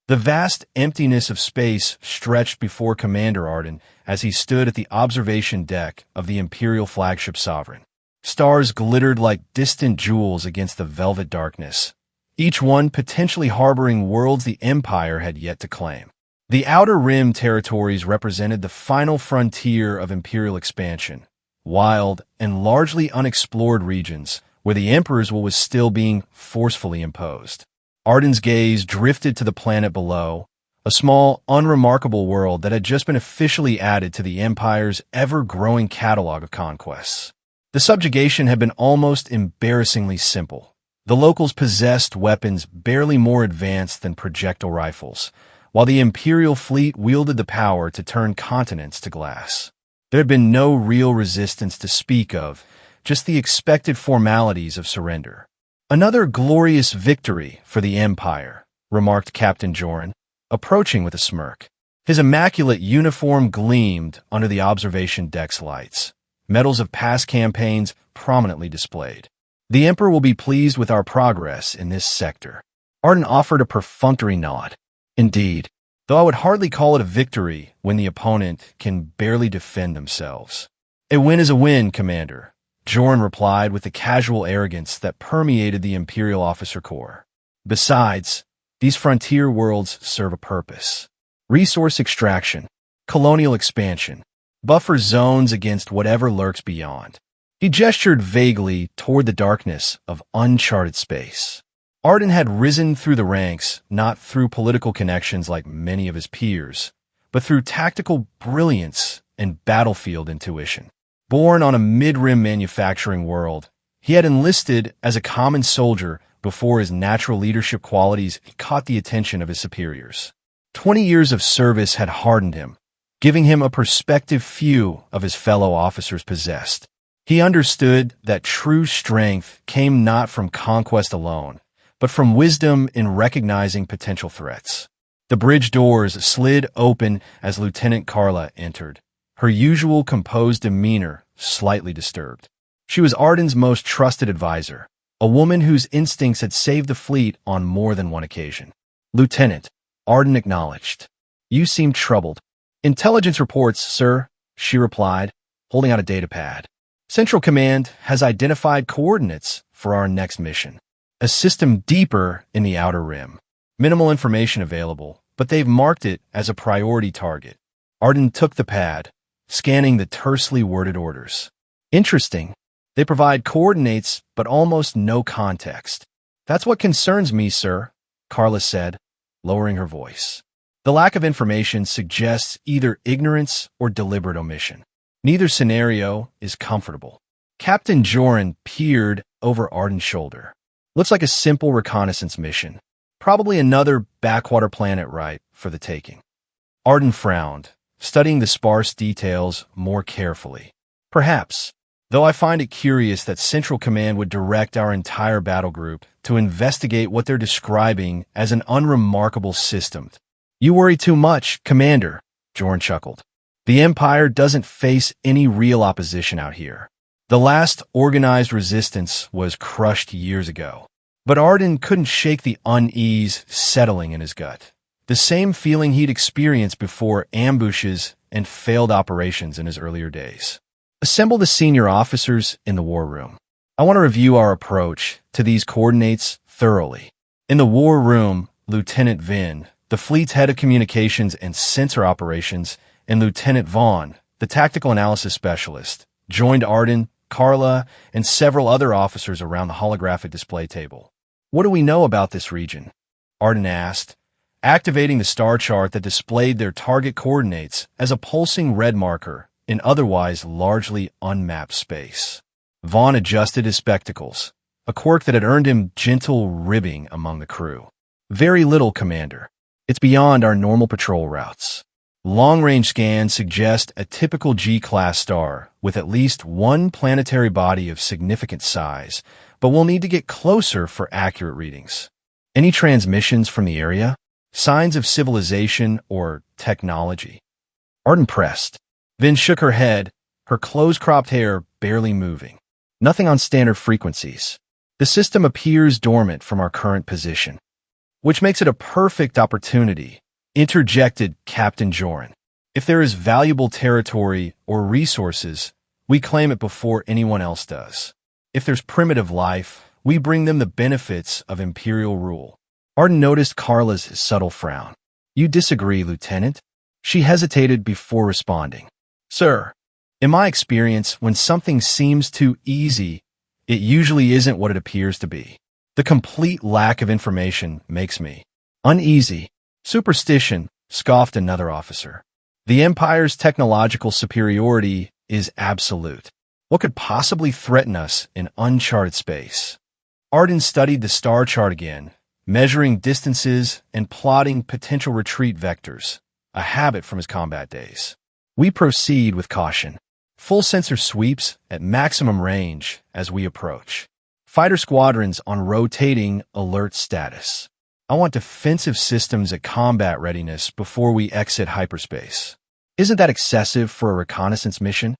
The vast emptiness of space stretched before Commander Arden as he stood at the observation deck of the Imperial flagship Sovereign. Stars glittered like distant jewels against the velvet darkness, each one potentially harboring worlds the Empire had yet to claim. The Outer Rim territories represented the final frontier of Imperial expansion, wild and largely unexplored regions where the Emperor's will was still being forcefully imposed. Arden's gaze drifted to the planet below, a small, unremarkable world that had just been officially added to the Empire's ever-growing catalog of conquests. The subjugation had been almost embarrassingly simple. The locals possessed weapons barely more advanced than projectile rifles, while the Imperial fleet wielded the power to turn continents to glass. There had been no real resistance to speak of, just the expected formalities of surrender. "Another glorious victory for the Empire," remarked Captain Joran, approaching with a smirk. His immaculate uniform gleamed under the observation deck's lights, medals of past campaigns prominently displayed. "The Emperor will be pleased with our progress in this sector." Arden offered a perfunctory nod. "Indeed, though I would hardly call it a victory when the opponent can barely defend themselves." "A win is a win, Commander," Joran replied with the casual arrogance that permeated the Imperial officer corps. "Besides, these frontier worlds serve a purpose. Resource extraction, colonial expansion, buffer zones against whatever lurks beyond." He gestured vaguely toward the darkness of uncharted space. Arden had risen through the ranks, not through political connections like many of his peers, but through tactical brilliance and battlefield intuition. Born on a mid-rim manufacturing world, he had enlisted as a common soldier before his natural leadership qualities caught the attention of his superiors. 20 years of service had hardened him, giving him a perspective few of his fellow officers possessed. He understood that true strength came not from conquest alone, but from wisdom in recognizing potential threats. The bridge doors slid open as Lieutenant Carla entered, her usual composed demeanor slightly disturbed. She was Arden's most trusted advisor, a woman whose instincts had saved the fleet on more than one occasion. "Lieutenant," Arden acknowledged. "You seem troubled." "Intelligence reports, sir," she replied, holding out a datapad. "Central Command has identified coordinates for our next mission. A system deeper in the Outer Rim. Minimal information available, but they've marked it as a priority target." Arden took the pad, scanning the tersely worded orders. "Interesting. They provide coordinates, but almost no context." "That's what concerns me, sir," Carla said, lowering her voice. "The lack of information suggests either ignorance or deliberate omission. Neither scenario is comfortable." Captain Joran peered over Arden's shoulder. "Looks like a simple reconnaissance mission. Probably another backwater planet ripe for the taking." Arden frowned, studying the sparse details more carefully. "Perhaps, though I find it curious that Central Command would direct our entire battle group to investigate what they're describing as an unremarkable system." "You worry too much, Commander," Joran chuckled. "The Empire doesn't face any real opposition out here. The last organized resistance was crushed years ago." But Arden couldn't shake the unease settling in his gut. The same feeling he'd experienced before ambushes and failed operations in his earlier days. "Assemble the senior officers in the war room. I want to review our approach to these coordinates thoroughly." In the war room, Lieutenant Vin, the fleet's head of communications and sensor operations, and Lieutenant Vaughn, the tactical analysis specialist, joined Arden, Carla, and several other officers around the holographic display table. "What do we know about this region?" Arden asked, activating the star chart that displayed their target coordinates as a pulsing red marker in otherwise largely unmapped space. Vaughn adjusted his spectacles, a quirk that had earned him gentle ribbing among the crew. "Very little, Commander. It's beyond our normal patrol routes. Long-range scans suggest a typical G-class star with at least one planetary body of significant size, but we'll need to get closer for accurate readings." "Any transmissions from the area? Signs of civilization or technology?" Arden pressed. Vin shook her head, her close-cropped hair barely moving. "Nothing on standard frequencies. The system appears dormant from our current position." Which makes it a perfect opportunity, interjected Captain Joran. If there is valuable territory or resources, we claim it before anyone else does. If there's primitive life, we bring them the benefits of imperial rule. Arden noticed Carla's subtle frown. You disagree, Lieutenant? She hesitated before responding. Sir, in my experience, when something seems too easy, it usually isn't what it appears to be. The complete lack of information makes me uneasy. Superstition, scoffed another officer. The Empire's technological superiority is absolute. What could possibly threaten us in uncharted space? Arden studied the star chart again, measuring distances and plotting potential retreat vectors, a habit from his combat days. We proceed with caution. Full sensor sweeps at maximum range as we approach. Fighter squadrons on rotating alert status. I want defensive systems at combat readiness before we exit hyperspace. Isn't that excessive for a reconnaissance mission?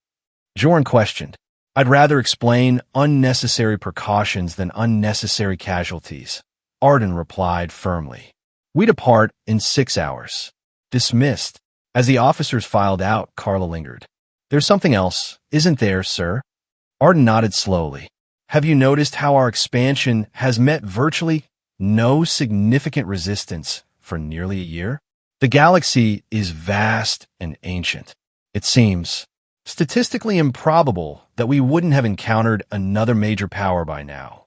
Joran questioned. I'd rather explain unnecessary precautions than unnecessary casualties. Arden replied firmly. We depart in 6 hours. Dismissed. As the officers filed out, Carla lingered. There's something else, isn't there, sir? Arden nodded slowly. Have you noticed how our expansion has met virtually no significant resistance for nearly a year? The galaxy is vast and ancient. It seems statistically improbable that we wouldn't have encountered another major power by now.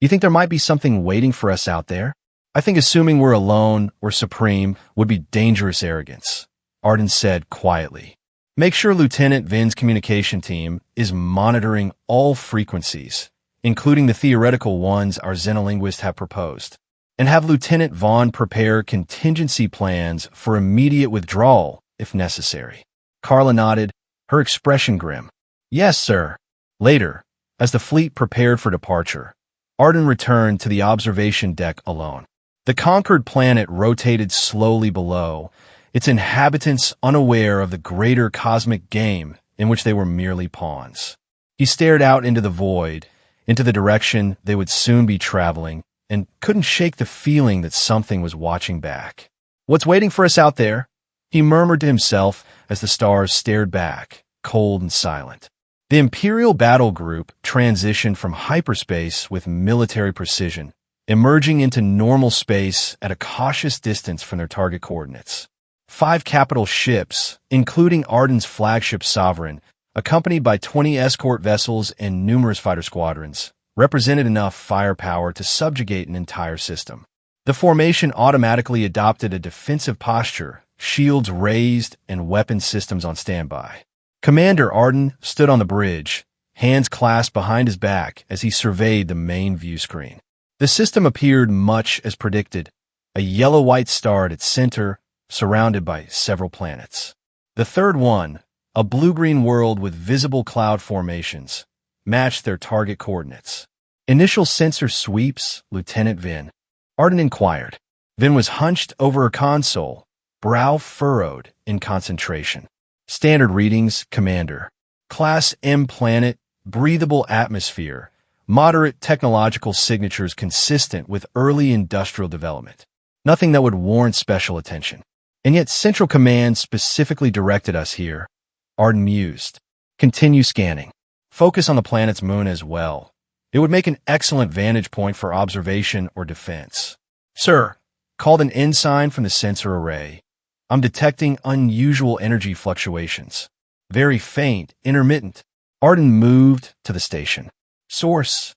You think there might be something waiting for us out there? I think assuming we're alone or supreme would be dangerous arrogance, Arden said quietly. Make sure Lieutenant Vin's communication team is monitoring all frequencies, including the theoretical ones our xenolinguists have proposed, and have Lieutenant Vaughn prepare contingency plans for immediate withdrawal if necessary. Carla nodded, her expression grim. Yes, sir. Later, as the fleet prepared for departure, Arden returned to the observation deck alone. The conquered planet rotated slowly below, its inhabitants unaware of the greater cosmic game in which they were merely pawns. He stared out into the void, into the direction they would soon be traveling, and couldn't shake the feeling that something was watching back. What's waiting for us out there? He murmured to himself as the stars stared back, cold and silent. The Imperial Battle Group transitioned from hyperspace with military precision, emerging into normal space at a cautious distance from their target coordinates. 5 capital ships, including Arden's flagship Sovereign, accompanied by 20 escort vessels and numerous fighter squadrons, represented enough firepower to subjugate an entire system. The formation automatically adopted a defensive posture, shields raised and weapon systems on standby. Commander Arden stood on the bridge, hands clasped behind his back as he surveyed the main view screen. The system appeared much as predicted, a yellow-white star at its center, surrounded by several planets. The third one, a blue-green world with visible cloud formations, matched their target coordinates. Initial sensor sweeps, Lieutenant Vin. Arden inquired. Vin was hunched over her console, brow furrowed in concentration. Standard readings, Commander. Class M planet, breathable atmosphere, moderate technological signatures consistent with early industrial development. Nothing that would warrant special attention. And yet Central Command specifically directed us here. Arden mused. Continue scanning. Focus on the planet's moon as well. It would make an excellent vantage point for observation or defense. Sir, called an ensign from the sensor array. I'm detecting unusual energy fluctuations. Very faint, intermittent. Arden moved to the station. Source.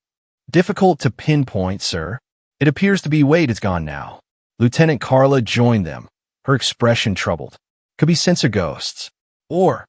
Difficult to pinpoint, sir. It appears to be wait, it's gone now. Lieutenant Carla joined them, her expression troubled. Could be sensor ghosts. Or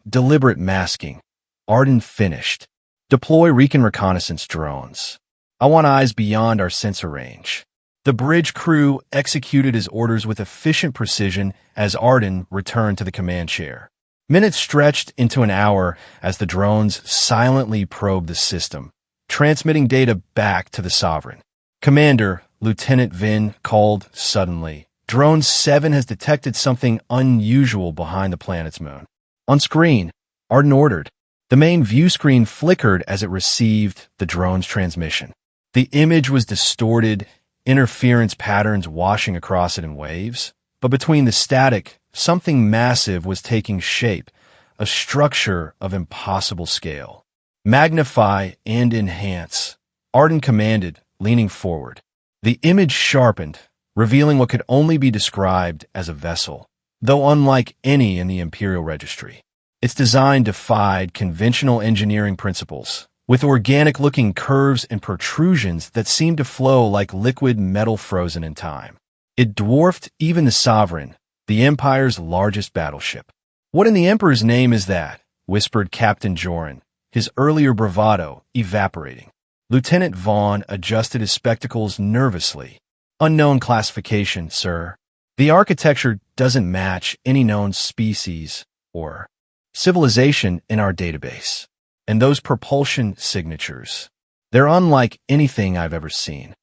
deliberate masking. Arden finished. Deploy recon reconnaissance drones. I want eyes beyond our sensor range. The bridge crew executed his orders with efficient precision as Arden returned to the command chair. Minutes stretched into an hour as the drones silently probed the system, transmitting data back to the Sovereign. Commander, Lieutenant Vin called suddenly. Drone 7 has detected something unusual behind the planet's moon. On screen, Arden ordered. The main view screen flickered as it received the drone's transmission. The image was distorted, interference patterns washing across it in waves. But between the static, something massive was taking shape, a structure of impossible scale. Magnify and enhance, Arden commanded, leaning forward. The image sharpened, revealing what could only be described as a vessel, though unlike any in the Imperial Registry. Its design defied conventional engineering principles, with organic-looking curves and protrusions that seemed to flow like liquid metal frozen in time. It dwarfed even the Sovereign, the Empire's largest battleship. "What in the Emperor's name is that?" whispered Captain Joran, his earlier bravado evaporating. Lieutenant Vaughn adjusted his spectacles nervously. "Unknown classification, sir. The architecture doesn't match any known species or civilization in our database. And those propulsion signatures, they're unlike anything I've ever seen.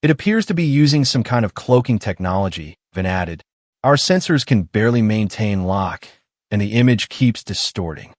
It appears to be using some kind of cloaking technology," Vin added. "Our sensors can barely maintain lock, and the image keeps distorting."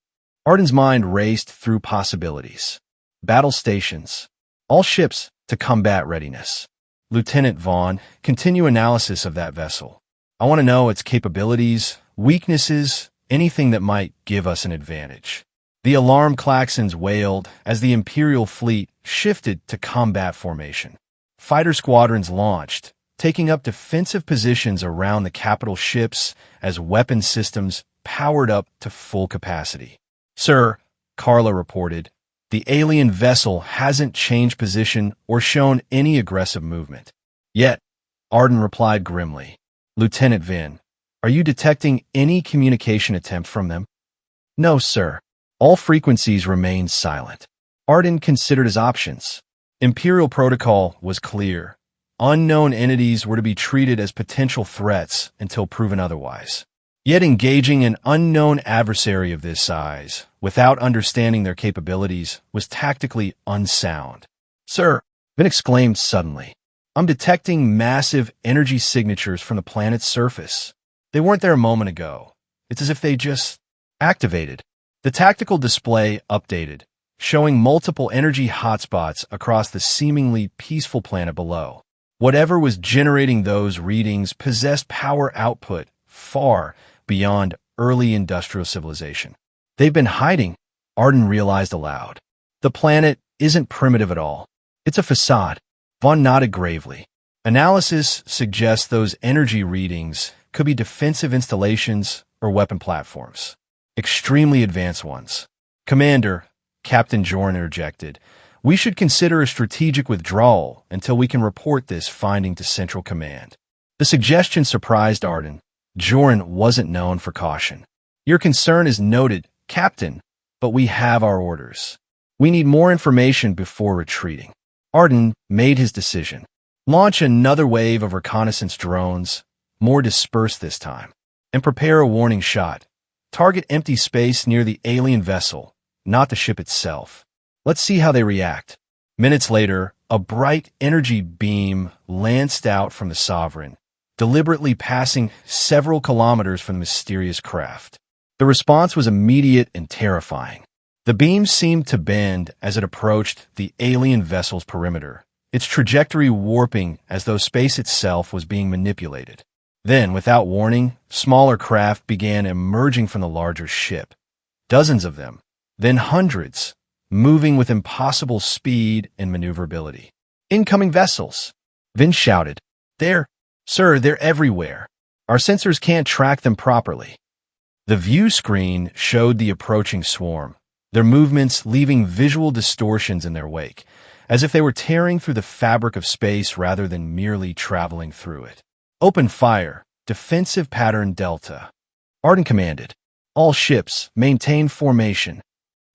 Arden's mind raced through possibilities. Battle stations. All ships to combat readiness. "Lieutenant Vaughn, continue analysis of that vessel. I want to know its capabilities, weaknesses, anything that might give us an advantage." The alarm klaxons wailed as the Imperial fleet shifted to combat formation. Fighter squadrons launched, taking up defensive positions around the capital ships as weapon systems powered up to full capacity. "Sir," Carla reported, "the alien vessel hasn't changed position or shown any aggressive movement." "Yet," Arden replied grimly. "Lieutenant Vin, are you detecting any communication attempt from them?" "No, sir. All frequencies remain silent." Arden considered his options. Imperial protocol was clear. Unknown entities were to be treated as potential threats until proven otherwise. Yet engaging an unknown adversary of this size, without understanding their capabilities, was tactically unsound. "Sir," Vin exclaimed suddenly, "I'm detecting massive energy signatures from the planet's surface. They weren't there a moment ago. It's as if they just activated." The tactical display updated, showing multiple energy hotspots across the seemingly peaceful planet below. Whatever was generating those readings possessed power output far beyond early industrial civilization. "They've been hiding," Arden realized aloud. "The planet isn't primitive at all. It's a facade." Vaughn nodded gravely. "Analysis suggests those energy readings could be defensive installations or weapon platforms. Extremely advanced ones." "Commander," Captain Joran interjected, "we should consider a strategic withdrawal until we can report this finding to Central Command." The suggestion surprised Arden. Joran wasn't known for caution. "Your concern is noted, Captain, but we have our orders. We need more information before retreating." Arden made his decision. Launch another wave of reconnaissance drones, more dispersed this time, and prepare a warning shot. Target empty space near the alien vessel, not the ship itself. Let's see how they react. Minutes later, a bright energy beam lanced out from the Sovereign, deliberately passing several kilometers from the mysterious craft. The response was immediate and terrifying. The beam seemed to bend as it approached the alien vessel's perimeter, its trajectory warping as though space itself was being manipulated. Then, without warning, smaller craft began emerging from the larger ship. Dozens of them, then hundreds, moving with impossible speed and maneuverability. "Incoming vessels!" Vin shouted. They're everywhere. Our sensors can't track them properly." The view screen showed the approaching swarm, their movements leaving visual distortions in their wake, as if they were tearing through the fabric of space rather than merely traveling through it. "Open fire, defensive pattern Delta," Arden commanded. "All ships, maintain formation."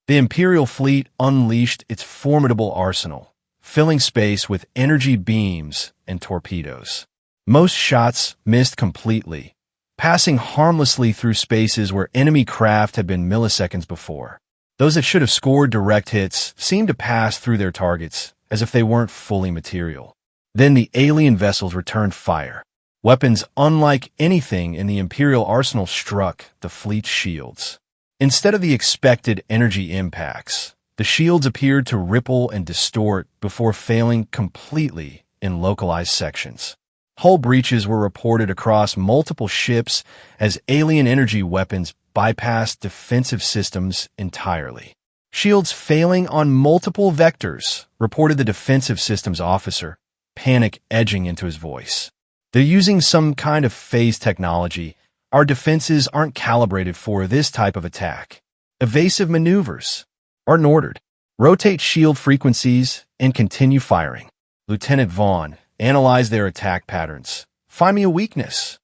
The Imperial fleet unleashed its formidable arsenal, filling space with energy beams and torpedoes. Most shots missed completely, passing harmlessly through spaces where enemy craft had been milliseconds before. Those that should have scored direct hits seemed to pass through their targets as if they weren't fully material. Then the alien vessels returned fire. Weapons unlike anything in the Imperial arsenal struck the fleet's shields. Instead of the expected energy impacts, the shields appeared to ripple and distort before failing completely in localized sections. Hull breaches were reported across multiple ships as alien energy weapons bypassed defensive systems entirely. Shields failing on multiple vectors, reported the defensive systems officer, panic edging into his voice. They're using some kind of phase technology. Our defenses aren't calibrated for this type of attack. Evasive maneuvers. Arden ordered. Rotate shield frequencies and continue firing. Lieutenant Vaughn, analyze their attack patterns. Find me a weakness.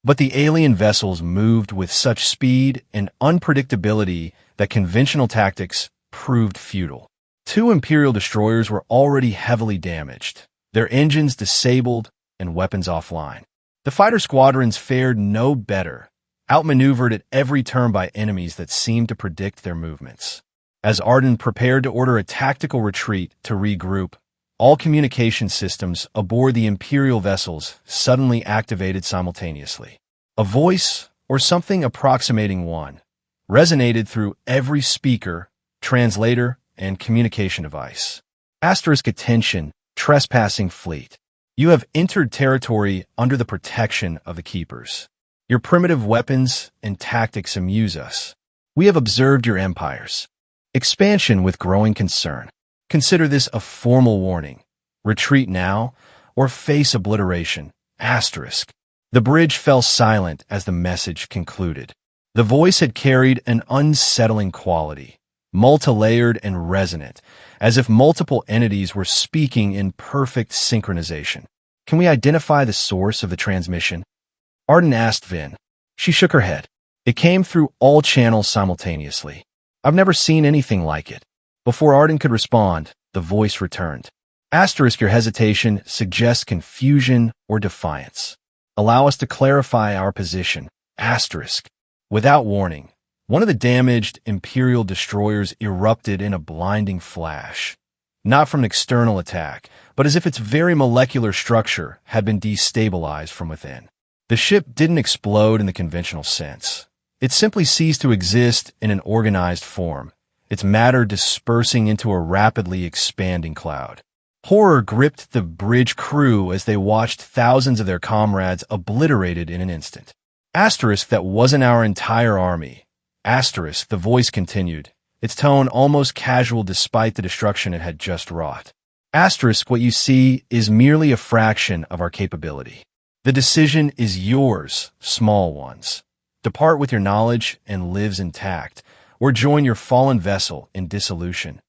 But the alien vessels moved with such speed and unpredictability that conventional tactics proved futile. 2 Imperial destroyers were already heavily damaged, their engines disabled and weapons offline. The fighter squadrons fared no better, outmaneuvered at every turn by enemies that seemed to predict their movements. As Arden prepared to order a tactical retreat to regroup, all communication systems aboard the Imperial vessels suddenly activated simultaneously. A voice, or something approximating one, resonated through every speaker, translator, and communication device. Asterisk attention, trespassing fleet. You have entered territory under the protection of the Keepers. Your primitive weapons and tactics amuse us. We have observed your empires. Expansion with growing concern. Consider this a formal warning. Retreat now, or face obliteration. Asterisk. The bridge fell silent as the message concluded. The voice had carried an unsettling quality, multi-layered and resonant, as if multiple entities were speaking in perfect synchronization. Can we identify the source of the transmission? Arden asked Vin. She shook her head. It came through all channels simultaneously. I've never seen anything like it. Before Arden could respond, the voice returned. Asterisk, your hesitation suggests confusion or defiance. Allow us to clarify our position. Asterisk. Without warning, one of the damaged Imperial destroyers erupted in a blinding flash. Not from an external attack, but as if its very molecular structure had been destabilized from within. The ship didn't explode in the conventional sense. It simply ceased to exist in an organized form, its matter dispersing into a rapidly expanding cloud. Horror gripped the bridge crew as they watched thousands of their comrades obliterated in an instant. Asterisk, that wasn't our entire army. Asterisk, the voice continued, its tone almost casual despite the destruction it had just wrought. Asterisk, what you see is merely a fraction of our capability. The decision is yours, small ones. Depart with your knowledge and lives intact, or join your fallen vessel in dissolution.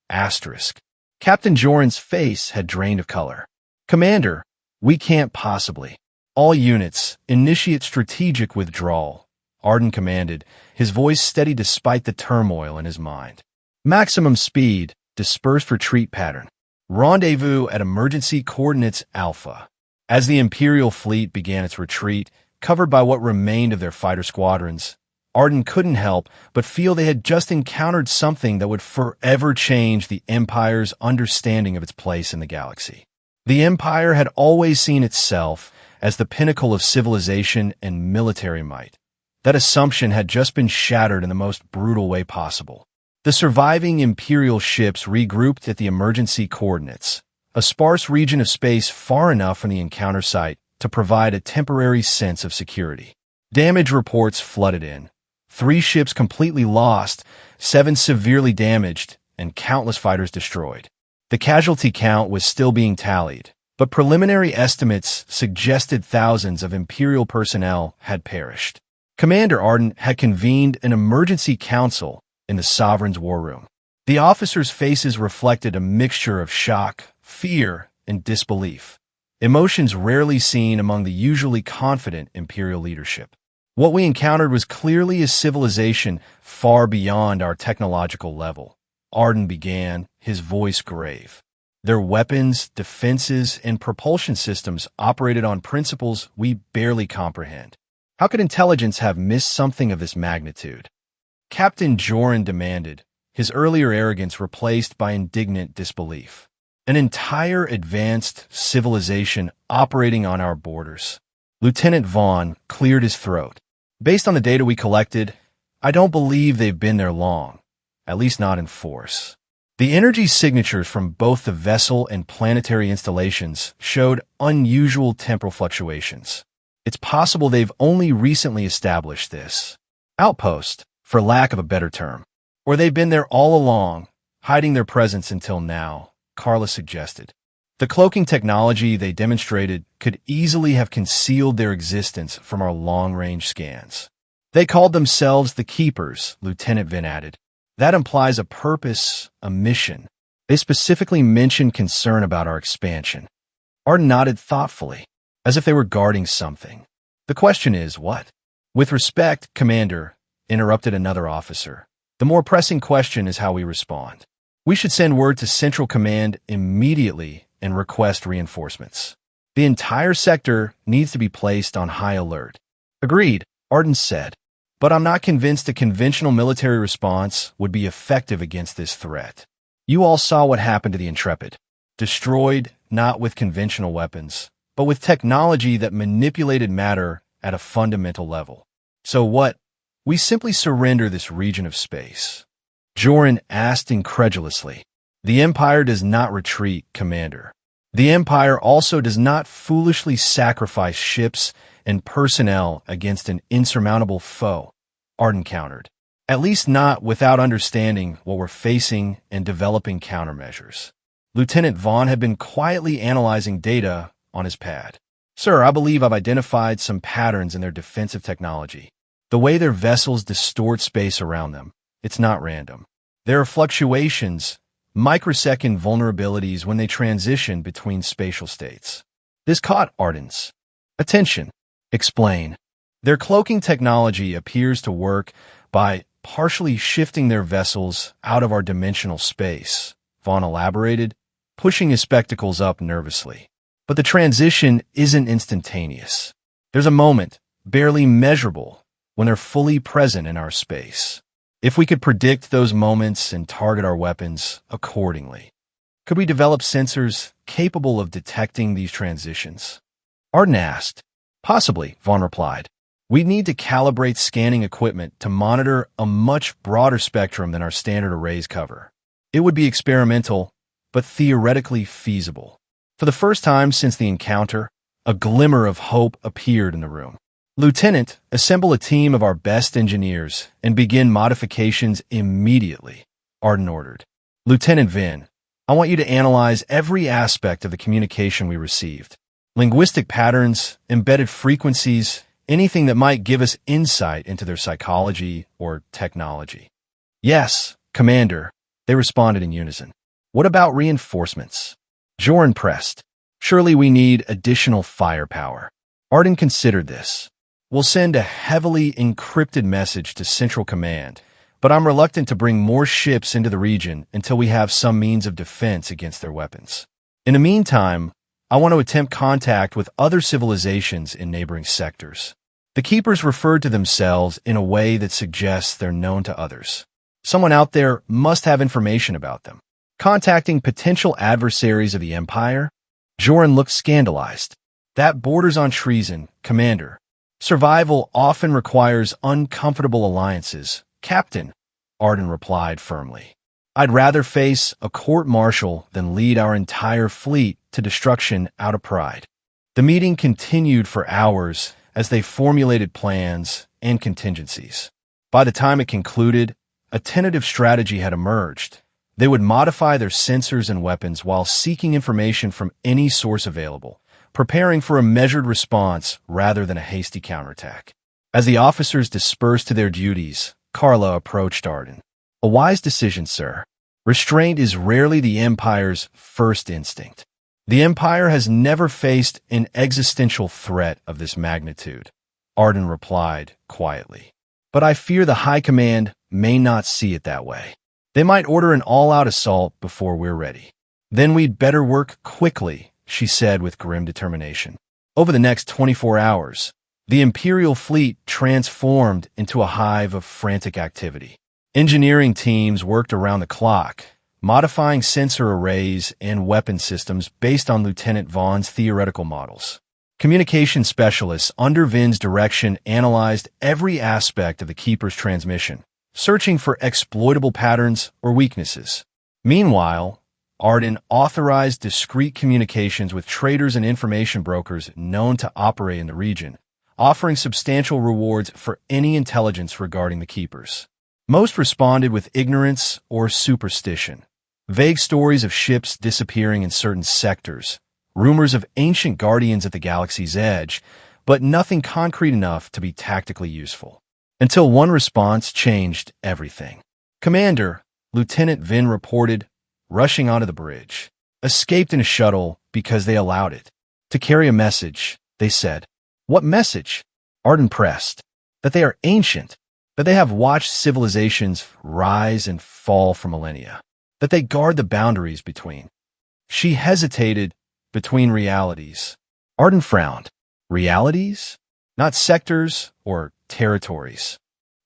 Asterisk. Captain Joran's face had drained of color. Commander, we can't possibly. All units, initiate strategic withdrawal, Arden commanded, his voice steady despite the turmoil in his mind. Maximum speed, dispersed retreat pattern. Rendezvous at emergency coordinates Alpha. As the Imperial fleet began its retreat, covered by what remained of their fighter squadrons, Arden couldn't help but feel they had just encountered something that would forever change the Empire's understanding of its place in the galaxy. The Empire had always seen itself as the pinnacle of civilization and military might. That assumption had just been shattered in the most brutal way possible. The surviving Imperial ships regrouped at the emergency coordinates, a sparse region of space far enough from the encounter site to provide a temporary sense of security. Damage reports flooded in. 3 ships completely lost, 7 severely damaged, and countless fighters destroyed. The casualty count was still being tallied, but preliminary estimates suggested thousands of Imperial personnel had perished. Commander Arden had convened an emergency council in the Sovereign's war room. The officers' faces reflected a mixture of shock, fear, and disbelief, emotions rarely seen among the usually confident Imperial leadership. What we encountered was clearly a civilization far beyond our technological level. Arden began, his voice grave. Their weapons, defenses, and propulsion systems operated on principles we barely comprehend. How could intelligence have missed something of this magnitude? Captain Joran demanded, his earlier arrogance replaced by indignant disbelief. An entire advanced civilization operating on our borders. Lieutenant Vaughn cleared his throat. Based on the data we collected, I don't believe they've been there long, at least not in force. The energy signatures from both the vessel and planetary installations showed unusual temporal fluctuations. It's possible they've only recently established this outpost, for lack of a better term. Or they've been there all along, hiding their presence until now, Carla suggested. The cloaking technology they demonstrated could easily have concealed their existence from our long-range scans. They called themselves the Keepers, Lieutenant Vin added. That implies a purpose, a mission. They specifically mentioned concern about our expansion. Arden nodded thoughtfully, as if they were guarding something. The question is, what? With respect, Commander, interrupted another officer. The more pressing question is how we respond. We should send word to Central Command immediately and request reinforcements. The entire sector needs to be placed on high alert. Agreed, Arden said. But I'm not convinced a conventional military response would be effective against this threat. You all saw what happened to the Intrepid. Destroyed, not with conventional weapons, but with technology that manipulated matter at a fundamental level. So what? We simply surrender this region of space. Joran asked incredulously. The Empire does not retreat, Commander. The Empire also does not foolishly sacrifice ships and personnel against an insurmountable foe, Arden countered. At least not without understanding what we're facing and developing countermeasures. Lieutenant Vaughn had been quietly analyzing data on his pad. Sir, I believe I've identified some patterns in their defensive technology. The way their vessels distort space around them, it's not random. There are fluctuations, microsecond vulnerabilities when they transition between spatial states. This caught Arden's attention. Explain. Their cloaking technology appears to work by partially shifting their vessels out of our dimensional space, Vaughn elaborated, pushing his spectacles up nervously. But the transition isn't instantaneous. There's a moment, barely measurable, when they're fully present in our space. If we could predict those moments and target our weapons accordingly, could we develop sensors capable of detecting these transitions? Arden asked. Possibly, Vaughn replied. We'd need to calibrate scanning equipment to monitor a much broader spectrum than our standard arrays cover. It would be experimental, but theoretically feasible. For the first time since the encounter, a glimmer of hope appeared in the room. Lieutenant, assemble a team of our best engineers and begin modifications immediately, Arden ordered. Lieutenant Vin, I want you to analyze every aspect of the communication we received. Linguistic patterns, embedded frequencies, anything that might give us insight into their psychology or technology. Yes, Commander, they responded in unison. What about reinforcements? Joran pressed. Surely we need additional firepower. Arden considered this. We'll send a heavily encrypted message to Central Command, but I'm reluctant to bring more ships into the region until we have some means of defense against their weapons. In the meantime, I want to attempt contact with other civilizations in neighboring sectors. The Keepers referred to themselves in a way that suggests they're known to others. Someone out there must have information about them. Contacting potential adversaries of the Empire? Joran looked scandalized. That borders on treason, Commander. Survival often requires uncomfortable alliances, Captain, Arden replied firmly. I'd rather face a court-martial than lead our entire fleet to destruction out of pride. The meeting continued for hours as they formulated plans and contingencies. By the time it concluded, a tentative strategy had emerged. They would modify their sensors and weapons while seeking information from any source available, preparing for a measured response rather than a hasty counterattack. As the officers dispersed to their duties, Carla approached Arden. A wise decision, sir. Restraint is rarely the Empire's first instinct. The Empire has never faced an existential threat of this magnitude, Arden replied quietly. But I fear the High Command may not see it that way. They might order an all-out assault before we're ready. Then we'd better work quickly, she said with grim determination. Over the next 24 hours, the Imperial fleet transformed into a hive of frantic activity. Engineering teams worked around the clock, modifying sensor arrays and weapon systems based on Lieutenant Vaughn's theoretical models. Communication specialists under Vin's direction analyzed every aspect of the Keeper's transmission, searching for exploitable patterns or weaknesses. Meanwhile, Arden authorized discreet communications with traders and information brokers known to operate in the region, offering substantial rewards for any intelligence regarding the Keepers. Most responded with ignorance or superstition. Vague stories of ships disappearing in certain sectors, rumors of ancient guardians at the galaxy's edge, but nothing concrete enough to be tactically useful. Until one response changed everything. "Commander," Lieutenant Vin reported, rushing onto the bridge. "Escaped in a shuttle because they allowed it. To carry a message," they said. "What message?" Arden pressed. "That they are ancient. That they have watched civilizations rise and fall for millennia. That they guard the boundaries between." She hesitated. "Between realities." Arden frowned. "Realities? Not sectors or territories."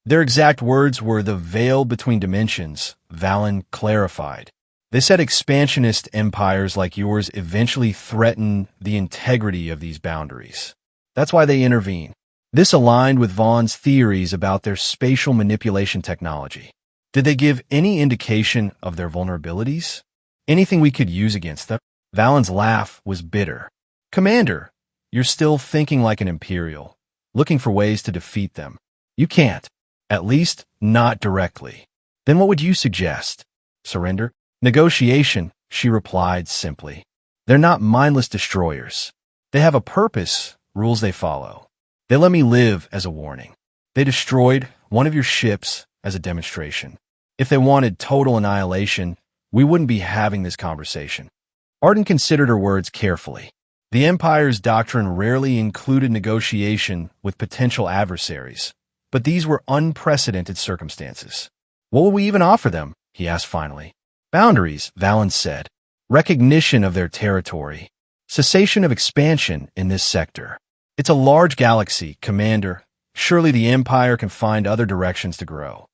Their exact words were "the veil between dimensions," Valen clarified. They said expansionist empires like yours eventually threaten the integrity of these boundaries. That's why they intervene. This aligned with Vaughn's theories about their spatial manipulation technology. Did they give any indication of their vulnerabilities? Anything we could use against them? Valen's laugh was bitter. "Commander, you're still thinking like an Imperial, looking for ways to defeat them. You can't. At least, not directly. Then what would you suggest? Surrender? Negotiation," she replied simply. "They're not mindless destroyers. They have a purpose, rules they follow. They let me live as a warning. They destroyed one of your ships as a demonstration. If they wanted total annihilation, we wouldn't be having this conversation." Arden considered her words carefully. The Empire's doctrine rarely included negotiation with potential adversaries, but these were unprecedented circumstances. "What will we even offer them?" he asked finally. "Boundaries," Valen said. "Recognition of their territory. Cessation of expansion in this sector. It's a large galaxy, Commander. Surely the Empire can find other directions to grow."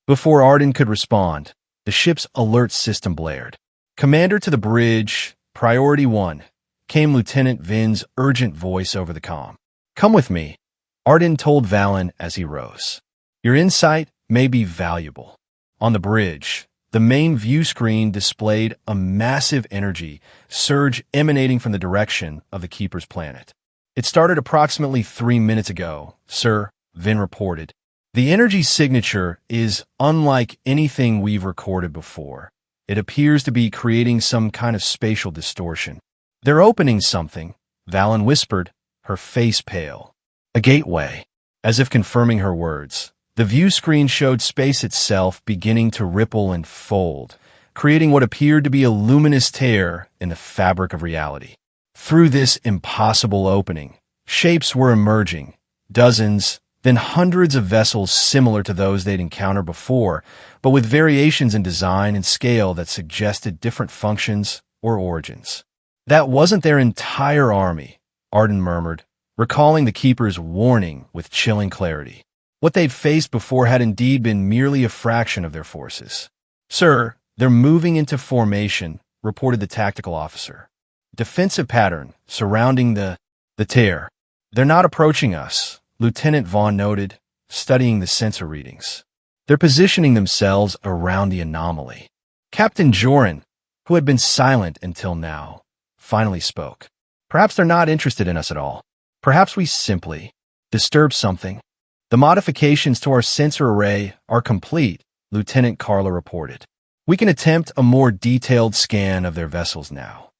Before Arden could respond, the ship's alert system blared. "Commander to the bridge, Priority 1, came Lieutenant Vin's urgent voice over the comm. "Come with me," Arden told Valen as he rose. "Your insight may be valuable." On the bridge, the main view screen displayed a massive energy surge emanating from the direction of the Keeper's planet. "It started approximately 3 minutes ago, sir," Vin reported. "The energy signature is unlike anything we've recorded before. It appears to be creating some kind of spatial distortion." "They're opening something," Valen whispered, her face pale. "A gateway." As if confirming her words, the view screen showed space itself beginning to ripple and fold, creating what appeared to be a luminous tear in the fabric of reality. Through this impossible opening, shapes were emerging, dozens, then hundreds of vessels similar to those they'd encountered before, but with variations in design and scale that suggested different functions or origins. "That wasn't their entire army," Arden murmured, recalling the Keeper's warning with chilling clarity. What they'd faced before had indeed been merely a fraction of their forces. "Sir, they're moving into formation," reported the tactical officer. "Defensive pattern surrounding the tear. They're not approaching us," Lieutenant Vaughn noted, studying the sensor readings. "They're positioning themselves around the anomaly." Captain Joran, who had been silent until now, finally spoke. "Perhaps they're not interested in us at all. Perhaps we simply disturbed something." "The modifications to our sensor array are complete," Lieutenant Carla reported. "We can attempt a more detailed scan of their vessels now."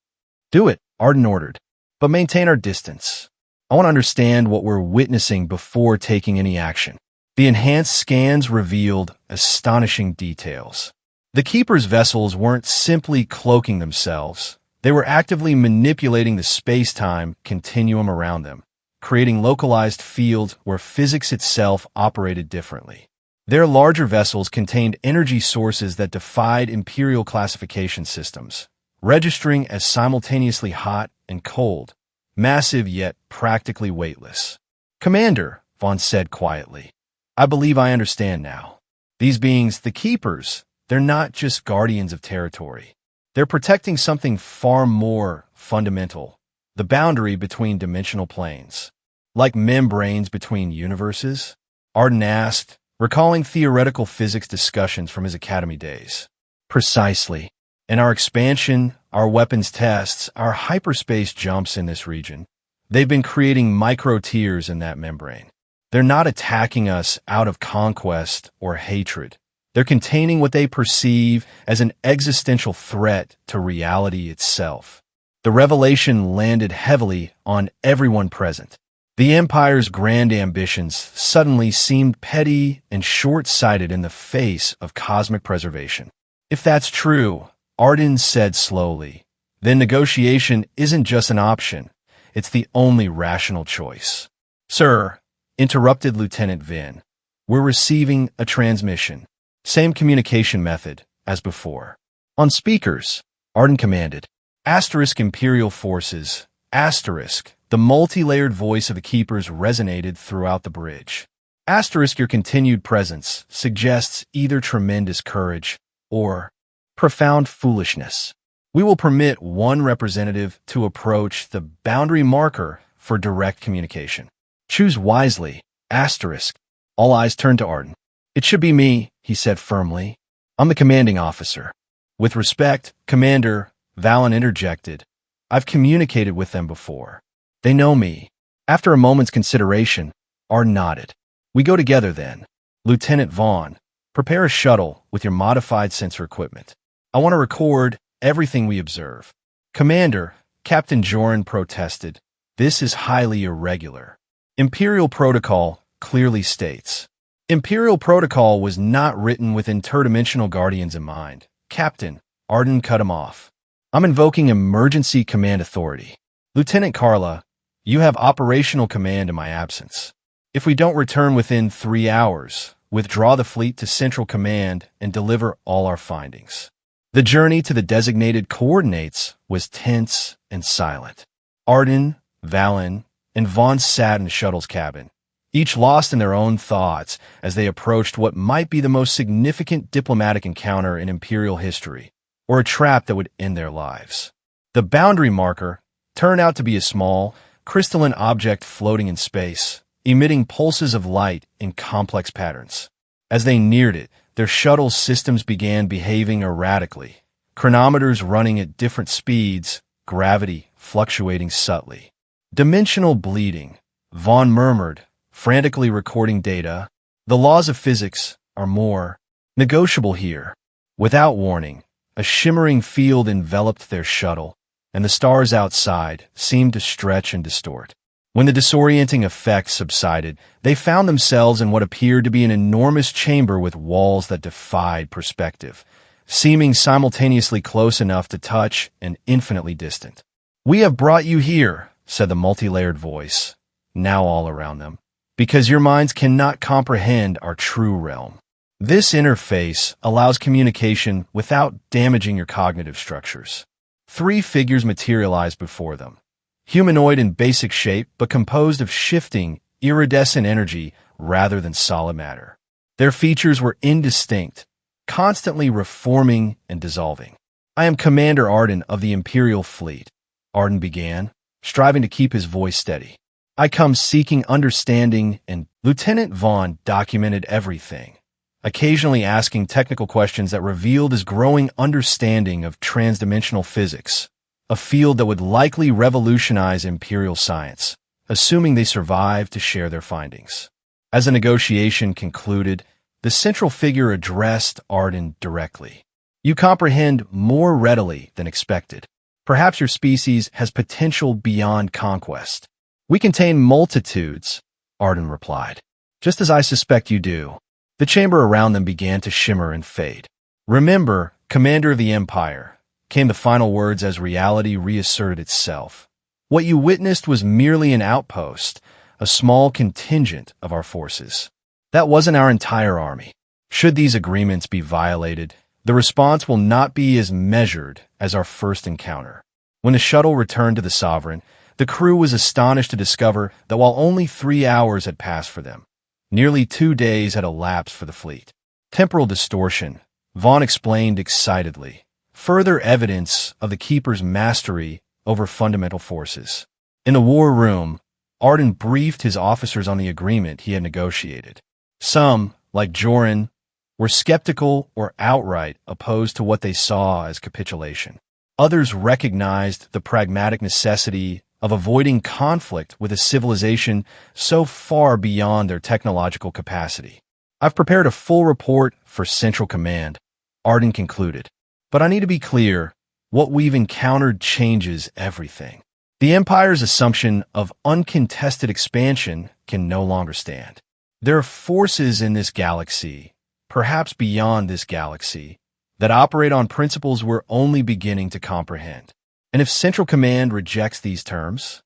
"Do it," Arden ordered, "but maintain our distance. I want to understand what we're witnessing before taking any action." The enhanced scans revealed astonishing details. The Keeper's vessels weren't simply cloaking themselves. They were actively manipulating the space-time continuum around them, creating localized fields where physics itself operated differently. Their larger vessels contained energy sources that defied Imperial classification systems, registering as simultaneously hot and cold, massive yet practically weightless. "Commander," Vaughn said quietly, "I believe I understand now. These beings, the Keepers, they're not just guardians of territory. They're protecting something far more fundamental, the boundary between dimensional planes." "Like membranes between universes?" Arden asked, recalling theoretical physics discussions from his academy days. "Precisely." And our expansion, our weapons tests, our hyperspace jumps in this region, they've been creating micro-tears in that membrane. They're not attacking us out of conquest or hatred. They're containing what they perceive as an existential threat to reality itself. The revelation landed heavily on everyone present. The Empire's grand ambitions suddenly seemed petty and short-sighted in the face of cosmic preservation. If that's true, Arden said slowly, then negotiation isn't just an option, it's the only rational choice. Sir, interrupted Lieutenant Vin, we're receiving a transmission. Same communication method as before. On speakers, Arden commanded. Asterisk Imperial Forces, asterisk, the multi-layered voice of the Keepers resonated throughout the bridge. Asterisk, your continued presence suggests either tremendous courage or profound foolishness. We will permit one representative to approach the boundary marker for direct communication. Choose wisely, asterisk. All eyes turned to Arden. It should be me, he said firmly. I'm the commanding officer. With respect, Commander, Valen interjected. I've communicated with them before. They know me. After a moment's consideration, Arden nodded. We go together then. Lieutenant Vaughn, prepare a shuttle with your modified sensor equipment. I want to record everything we observe. Commander, Captain Joran protested. This is highly irregular. Imperial Protocol clearly states. Imperial Protocol was not written with interdimensional guardians in mind. Captain, Arden cut him off. I'm invoking emergency command authority. Lieutenant Carla, you have operational command in my absence. If we don't return within 3 hours, withdraw the fleet to Central Command and deliver all our findings. The journey to the designated coordinates was tense and silent. Arden, Valen, and Vaughn sat in the shuttle's cabin, each lost in their own thoughts as they approached what might be the most significant diplomatic encounter in Imperial history, or a trap that would end their lives. The boundary marker turned out to be a small, crystalline object floating in space, emitting pulses of light in complex patterns. As they neared it, their shuttle's systems began behaving erratically, chronometers running at different speeds, gravity fluctuating subtly. Dimensional bleeding, Vaughn murmured, frantically recording data. The laws of physics are more negotiable here. Without warning, a shimmering field enveloped their shuttle, and the stars outside seemed to stretch and distort. When the disorienting effect subsided, they found themselves in what appeared to be an enormous chamber with walls that defied perspective, seeming simultaneously close enough to touch and infinitely distant. We have brought you here, said the multi-layered voice, now all around them, because your minds cannot comprehend our true realm. This interface allows communication without damaging your cognitive structures. 3 figures materialized before them, humanoid in basic shape but composed of shifting, iridescent energy rather than solid matter. Their features were indistinct, constantly reforming and dissolving. I am Commander Arden of the Imperial Fleet, Arden began, striving to keep his voice steady. I come seeking understanding, and Lieutenant Vaughn documented everything, occasionally asking technical questions that revealed his growing understanding of transdimensional physics, a field that would likely revolutionize Imperial science, assuming they survived to share their findings. As the negotiation concluded, the central figure addressed Arden directly. You comprehend more readily than expected. Perhaps your species has potential beyond conquest. We contain multitudes, Arden replied. Just as I suspect you do. The chamber around them began to shimmer and fade. Remember, Commander of the Empire, came the final words as reality reasserted itself. What you witnessed was merely an outpost, a small contingent of our forces. That wasn't our entire army. Should these agreements be violated, the response will not be as measured as our first encounter. When the shuttle returned to the Sovereign, the crew was astonished to discover that while only 3 hours had passed for them, nearly 2 days had elapsed for the fleet. Temporal distortion, Vaughn explained excitedly. Further evidence of the Keeper's mastery over fundamental forces. In the war room, Arden briefed his officers on the agreement he had negotiated. Some, like Joran, were skeptical or outright opposed to what they saw as capitulation. Others recognized the pragmatic necessity of avoiding conflict with a civilization so far beyond their technological capacity. I've prepared a full report for Central Command, Arden concluded. But I need to be clear, what we've encountered changes everything. The Empire's assumption of uncontested expansion can no longer stand. There are forces in this galaxy, perhaps beyond this galaxy, that operate on principles we're only beginning to comprehend. And if Central Command rejects these terms?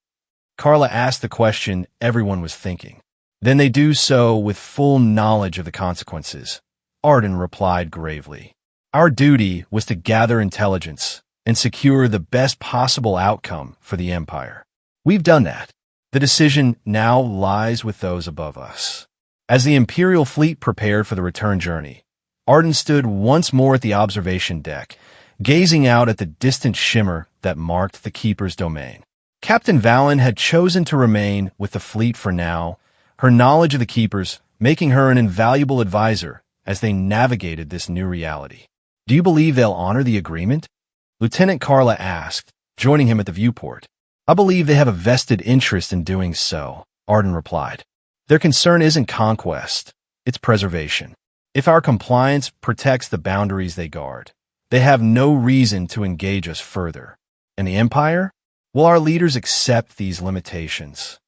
Carla asked the question everyone was thinking. Then they do so with full knowledge of the consequences, Arden replied gravely. Our duty was to gather intelligence and secure the best possible outcome for the Empire. We've done that. The decision now lies with those above us. As the Imperial fleet prepared for the return journey, Arden stood once more at the observation deck, gazing out at the distant shimmer that marked the Keeper's domain. Captain Valen had chosen to remain with the fleet for now, her knowledge of the Keepers making her an invaluable advisor as they navigated this new reality. Do you believe they'll honor the agreement? Lieutenant Carla asked, joining him at the viewport. I believe they have a vested interest in doing so, Arden replied. Their concern isn't conquest, it's preservation. If our compliance protects the boundaries they guard, they have no reason to engage us further. And the Empire? Will our leaders accept these limitations?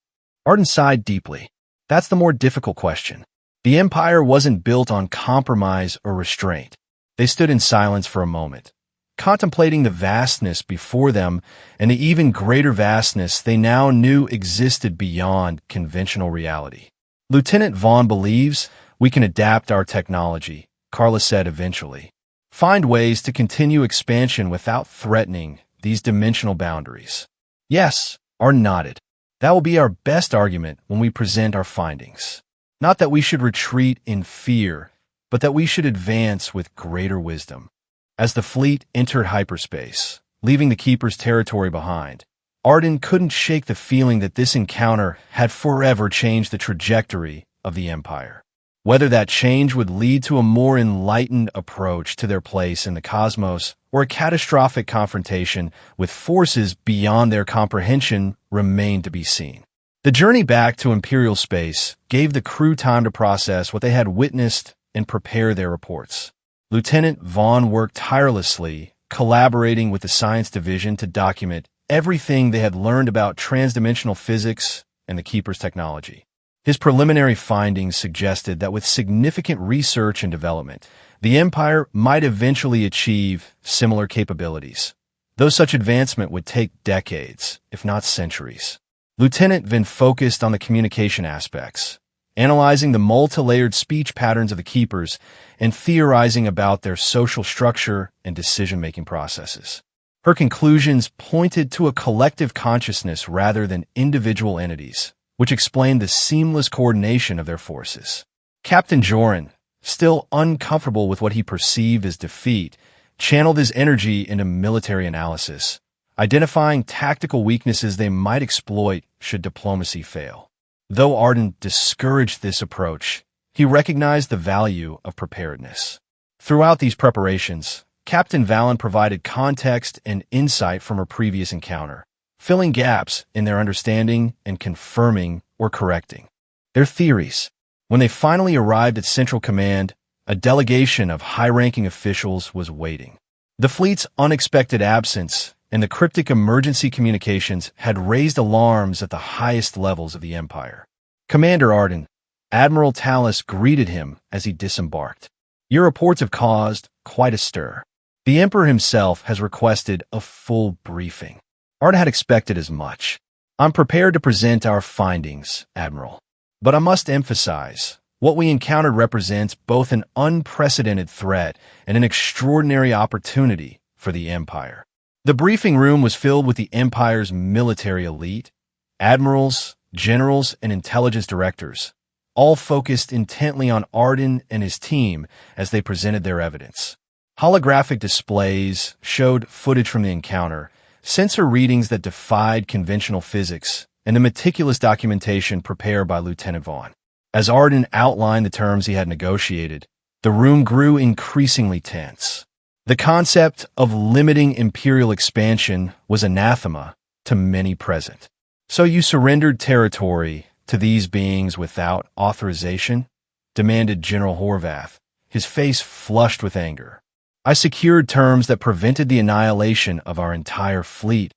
Arden sighed deeply. That's the more difficult question. The Empire wasn't built on compromise or restraint. They stood in silence for a moment, contemplating the vastness before them and the even greater vastness they now knew existed beyond conventional reality. Lieutenant Vaughn believes we can adapt our technology, Carla said eventually. Find ways to continue expansion without threatening these dimensional boundaries. Yes, Arden nodded. That will be our best argument when we present our findings. Not that we should retreat in fear, but that we should advance with greater wisdom. As the fleet entered hyperspace, leaving the Keeper's territory behind, Arden couldn't shake the feeling that this encounter had forever changed the trajectory of the Empire. Whether that change would lead to a more enlightened approach to their place in the cosmos or a catastrophic confrontation with forces beyond their comprehension remained to be seen. The journey back to Imperial space gave the crew time to process what they had witnessed and prepare their reports. Lieutenant Vaughn worked tirelessly, collaborating with the Science Division to document everything they had learned about transdimensional physics and the Keeper's technology. His preliminary findings suggested that with significant research and development, the Empire might eventually achieve similar capabilities, though such advancement would take decades, if not centuries. Lieutenant Vaughn focused on the communication aspects, analyzing the multi-layered speech patterns of the Keepers and theorizing about their social structure and decision-making processes. Her conclusions pointed to a collective consciousness rather than individual entities, which explained the seamless coordination of their forces. Captain Joran, still uncomfortable with what he perceived as defeat, channeled his energy into military analysis, identifying tactical weaknesses they might exploit should diplomacy fail. Though Arden discouraged this approach, he recognized the value of preparedness. Throughout these preparations, Captain Valen provided context and insight from her previous encounter, filling gaps in their understanding and confirming or correcting their theories. When they finally arrived at Central Command, a delegation of high-ranking officials was waiting. The fleet's unexpected absence and the cryptic emergency communications had raised alarms at the highest levels of the Empire. Commander Arden, Admiral Tallis greeted him as he disembarked. Your reports have caused quite a stir. The Emperor himself has requested a full briefing. Arden had expected as much. I'm prepared to present our findings, Admiral. But I must emphasize, what we encountered represents both an unprecedented threat and an extraordinary opportunity for the Empire. The briefing room was filled with the Empire's military elite, admirals, generals, and intelligence directors, all focused intently on Arden and his team as they presented their evidence. Holographic displays showed footage from the encounter, sensor readings that defied conventional physics, and the meticulous documentation prepared by Lieutenant Vaughn. As Arden outlined the terms he had negotiated, The room grew increasingly tense. The concept of limiting Imperial expansion was anathema to many present. "So you surrendered territory to these beings without authorization?" demanded General Horvath, his face flushed with anger. "I secured terms that prevented the annihilation of our entire fleet,"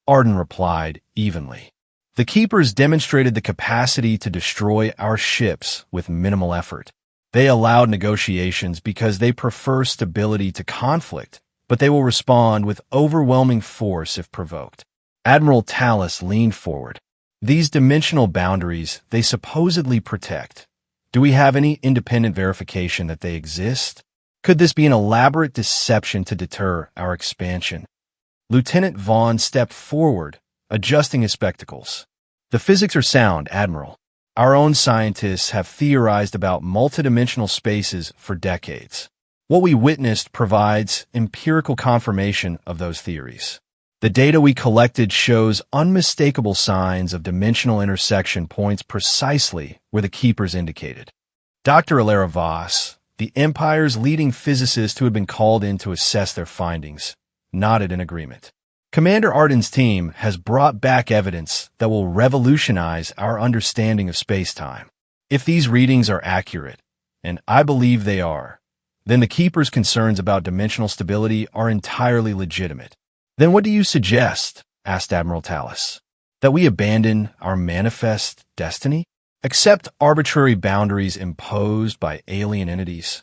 Arden replied evenly. "The Keepers demonstrated the capacity to destroy our ships with minimal effort. They allowed negotiations because they prefer stability to conflict, but they will respond with overwhelming force if provoked." Admiral Tallis leaned forward. "These dimensional boundaries they supposedly protect, do we have any independent verification that they exist? Could this be an elaborate deception to deter our expansion?" Lieutenant Vaughn stepped forward, adjusting his spectacles. "The physics are sound, Admiral. Our own scientists have theorized about multidimensional spaces for decades. What we witnessed provides empirical confirmation of those theories. The data we collected shows unmistakable signs of dimensional intersection points precisely where the Keepers indicated." Dr. Alara Voss, the Empire's leading physicist who had been called in to assess their findings, nodded in agreement. "Commander Arden's team has brought back evidence that will revolutionize our understanding of space-time. If these readings are accurate, and I believe they are, then the Keeper's concerns about dimensional stability are entirely legitimate." "Then what do you suggest?" asked Admiral Tallis. "That we abandon our manifest destiny? Accept arbitrary boundaries imposed by alien entities?"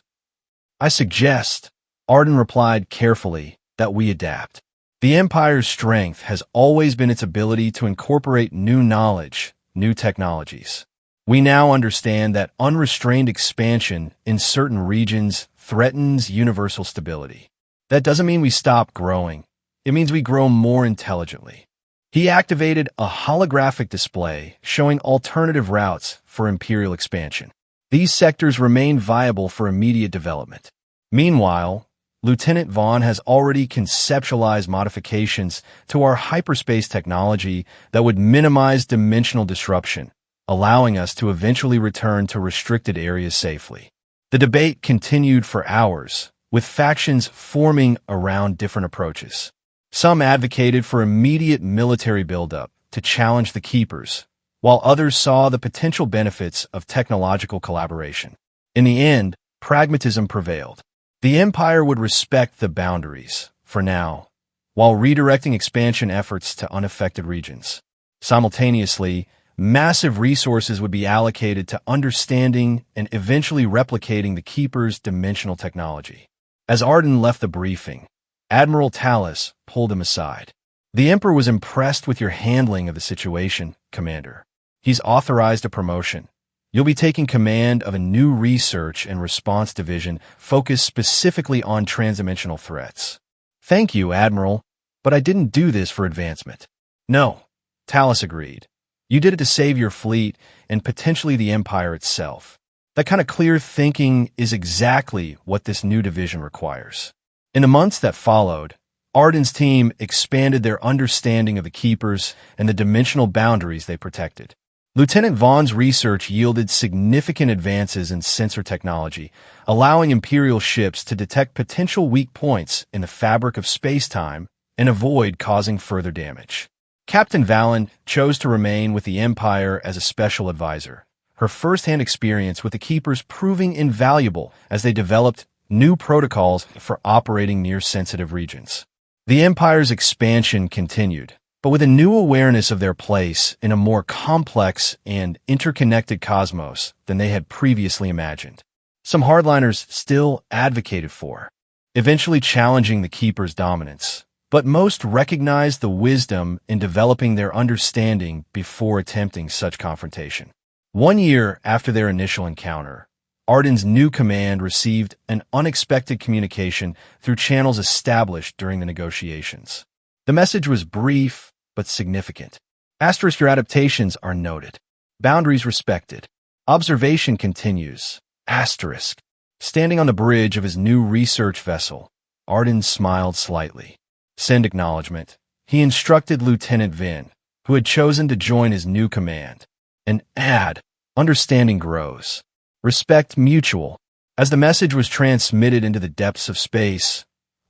"I suggest," Arden replied carefully, "that we adapt. The Empire's strength has always been its ability to incorporate new knowledge, new technologies. We now understand that unrestrained expansion in certain regions threatens universal stability. That doesn't mean we stop growing. It means we grow more intelligently." He activated a holographic display showing alternative routes for Imperial expansion. These sectors remain viable for immediate development. Meanwhile, Lieutenant Vaughn has already conceptualized modifications to our hyperspace technology that would minimize dimensional disruption, allowing us to eventually return to restricted areas safely. The debate continued for hours, with factions forming around different approaches. Some advocated for immediate military buildup to challenge the Keepers, while others saw the potential benefits of technological collaboration. In the end, pragmatism prevailed. The Empire would respect the boundaries, for now, while redirecting expansion efforts to unaffected regions. Simultaneously, massive resources would be allocated to understanding and eventually replicating the Keeper's dimensional technology. As Arden left the briefing, Admiral Tallis pulled him aside. "The Emperor was impressed with your handling of the situation, Commander. He's authorized a promotion. You'll be taking command of a new research and response division focused specifically on transdimensional threats." "Thank you, Admiral, but I didn't do this for advancement." "No," Tallis agreed. "You did it to save your fleet and potentially the Empire itself. That kind of clear thinking is exactly what this new division requires." In the months that followed, Arden's team expanded their understanding of the Keepers and the dimensional boundaries they protected. Lieutenant Vaughn's research yielded significant advances in sensor technology, allowing Imperial ships to detect potential weak points in the fabric of space-time and avoid causing further damage. Captain Valen chose to remain with the Empire as a special advisor, her first-hand experience with the Keepers proving invaluable as they developed new protocols for operating near sensitive regions. The Empire's expansion continued, but with a new awareness of their place in a more complex and interconnected cosmos than they had previously imagined. Some hardliners still advocated for, eventually challenging the Keeper's dominance, but most recognized the wisdom in developing their understanding before attempting such confrontation. 1 year after their initial encounter, Arden's new command received an unexpected communication through channels established during the negotiations. The message was brief but significant. Asterisk, your adaptations are noted. Boundaries respected. Observation continues. Asterisk. Standing on the bridge of his new research vessel, Arden smiled slightly. Send acknowledgement. He instructed Lieutenant Vin, who had chosen to join his new command. And add, understanding grows. Respect mutual. As the message was transmitted into the depths of space,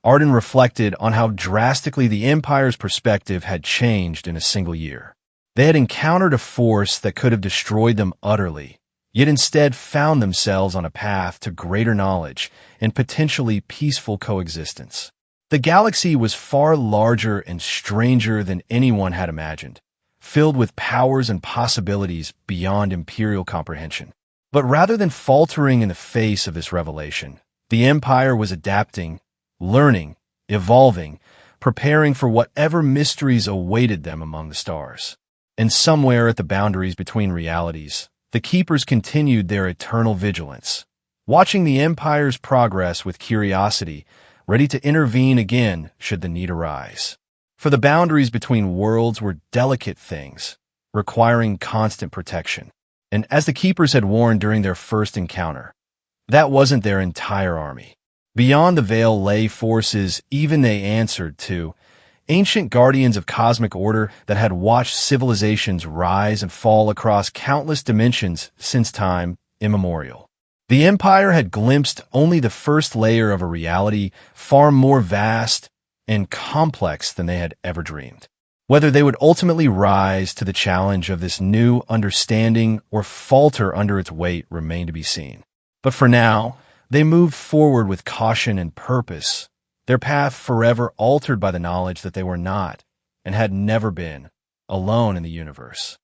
Arden reflected on how drastically the Empire's perspective had changed in a single year. They had encountered a force that could have destroyed them utterly, yet instead found themselves on a path to greater knowledge and potentially peaceful coexistence. The galaxy was far larger and stranger than anyone had imagined, filled with powers and possibilities beyond Imperial comprehension. But rather than faltering in the face of this revelation, the Empire was adapting, learning, evolving, preparing for whatever mysteries awaited them among the stars. And somewhere at the boundaries between realities, the Keepers continued their eternal vigilance, watching the Empire's progress with curiosity, ready to intervene again should the need arise. For the boundaries between worlds were delicate things, requiring constant protection. And as the Keepers had warned during their first encounter, that wasn't their entire army. Beyond the veil lay forces even they answered to, ancient guardians of cosmic order that had watched civilizations rise and fall across countless dimensions since time immemorial. The Empire had glimpsed only the first layer of a reality far more vast and complex than they had ever dreamed. Whether they would ultimately rise to the challenge of this new understanding or falter under its weight remained to be seen. But for now, they moved forward with caution and purpose, their path forever altered by the knowledge that they were not, and had never been, alone in the universe.